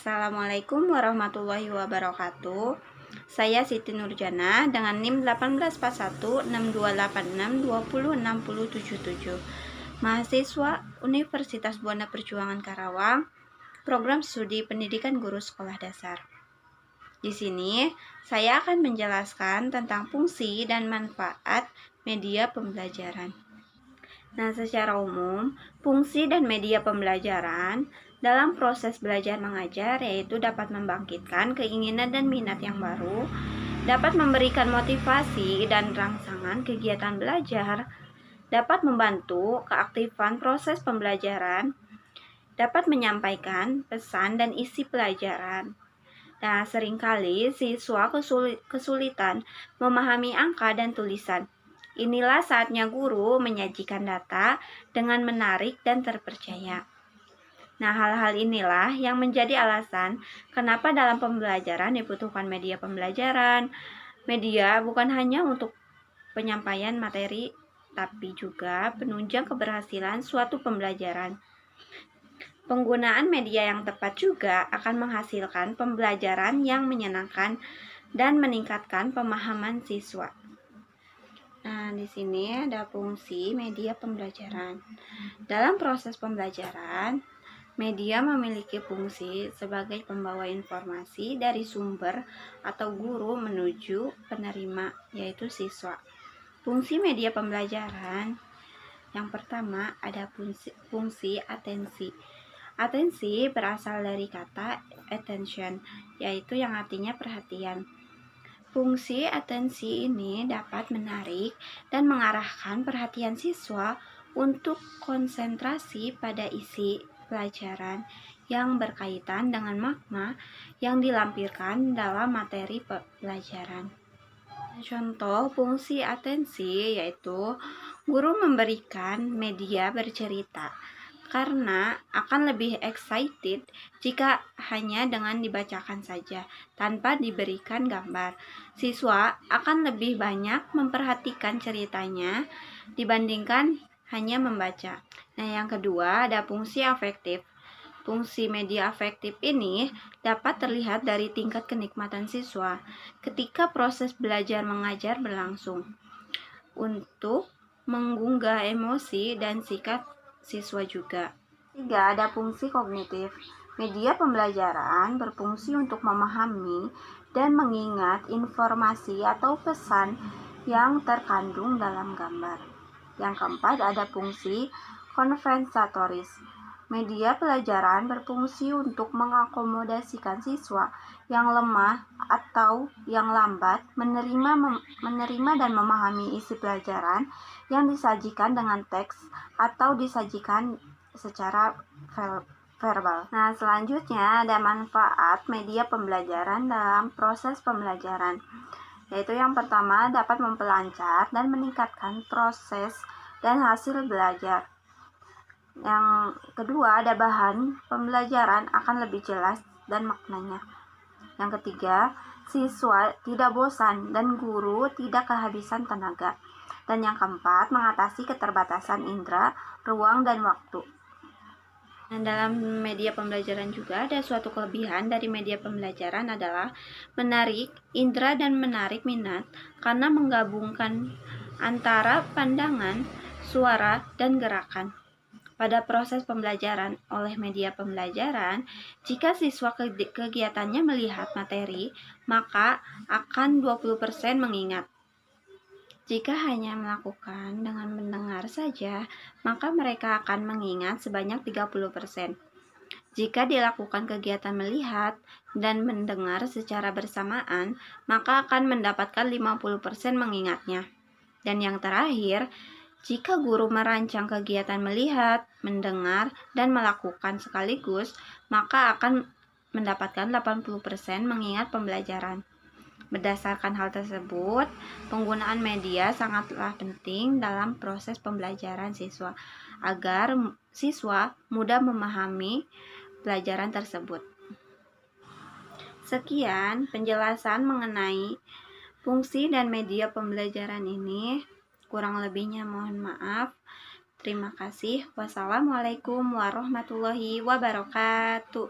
Assalamualaikum warahmatullahi wabarakatuh. Saya Siti Nurjana dengan NIM 18416286206077. Mahasiswa Universitas Buana Perjuangan Karawang, Program Studi Pendidikan Guru Sekolah Dasar. Di sini saya akan menjelaskan tentang fungsi dan manfaat media pembelajaran. Nah, secara umum, fungsi dan media pembelajaran dalam proses belajar mengajar yaitu dapat membangkitkan keinginan dan minat yang baru, dapat memberikan motivasi dan rangsangan kegiatan belajar, dapat membantu keaktifan proses pembelajaran, dapat menyampaikan pesan dan isi pelajaran. Nah, seringkali siswa kesulitan memahami angka dan tulisan. Inilah saatnya guru menyajikan data dengan menarik dan terpercaya. Nah, hal-hal inilah yang menjadi alasan kenapa dalam pembelajaran dibutuhkan media pembelajaran. Media bukan hanya untuk penyampaian materi, tapi juga penunjang keberhasilan suatu pembelajaran. Penggunaan media yang tepat juga akan menghasilkan pembelajaran yang menyenangkan dan meningkatkan pemahaman siswa. Nah, di sini ada fungsi media pembelajaran. Dalam proses pembelajaran, media memiliki fungsi sebagai pembawa informasi dari sumber atau guru menuju penerima, yaitu siswa. Fungsi media pembelajaran yang pertama ada fungsi atensi. Atensi berasal dari kata attention, yaitu yang artinya perhatian. Fungsi atensi ini dapat menarik dan mengarahkan perhatian siswa untuk konsentrasi pada isi pelajaran yang berkaitan dengan makna yang dilampirkan dalam materi pelajaran. Contoh fungsi atensi yaitu guru memberikan media bercerita, karena akan lebih excited jika hanya dengan dibacakan saja tanpa diberikan gambar. Siswa akan lebih banyak memperhatikan ceritanya dibandingkan hanya membaca. Nah, yang kedua ada fungsi afektif. Fungsi media afektif ini dapat terlihat dari tingkat kenikmatan siswa ketika proses belajar mengajar berlangsung untuk menggugah emosi dan sikap siswa juga. 3. Ada fungsi kognitif. Media pembelajaran berfungsi untuk memahami dan mengingat informasi atau pesan yang terkandung dalam gambar. Yang keempat ada fungsi kompensatoris. Media pelajaran berfungsi untuk mengakomodasikan siswa yang lemah atau yang lambat menerima dan memahami isi pelajaran yang disajikan dengan teks atau disajikan secara verbal. Nah, selanjutnya ada manfaat media pembelajaran dalam proses pembelajaran, yaitu yang pertama dapat memperlancar dan meningkatkan proses dan hasil belajar. Yang kedua, ada bahan pembelajaran akan lebih jelas dan maknanya. Yang ketiga, siswa tidak bosan dan guru tidak kehabisan tenaga. Dan yang keempat, mengatasi keterbatasan indera, ruang, dan waktu. Dan dalam media pembelajaran juga ada suatu kelebihan dari media pembelajaran adalah menarik indera dan menarik minat karena menggabungkan antara pandangan, suara, dan gerakan. Pada proses pembelajaran oleh media pembelajaran, jika siswa kegiatannya melihat materi, maka akan 20% mengingat. Jika hanya melakukan dengan mendengar saja, maka mereka akan mengingat sebanyak 30%. Jika dilakukan kegiatan melihat dan mendengar secara bersamaan, maka akan mendapatkan 50% mengingatnya. Dan yang terakhir, jika guru merancang kegiatan melihat, mendengar, dan melakukan sekaligus, maka akan mendapatkan 80% mengingat pembelajaran. Berdasarkan hal tersebut, penggunaan media sangatlah penting dalam proses pembelajaran siswa agar siswa mudah memahami pelajaran tersebut. Sekian penjelasan mengenai fungsi dan media pembelajaran ini. Kurang lebihnya mohon maaf. Terima kasih. Wassalamualaikum warahmatullahi wabarakatuh.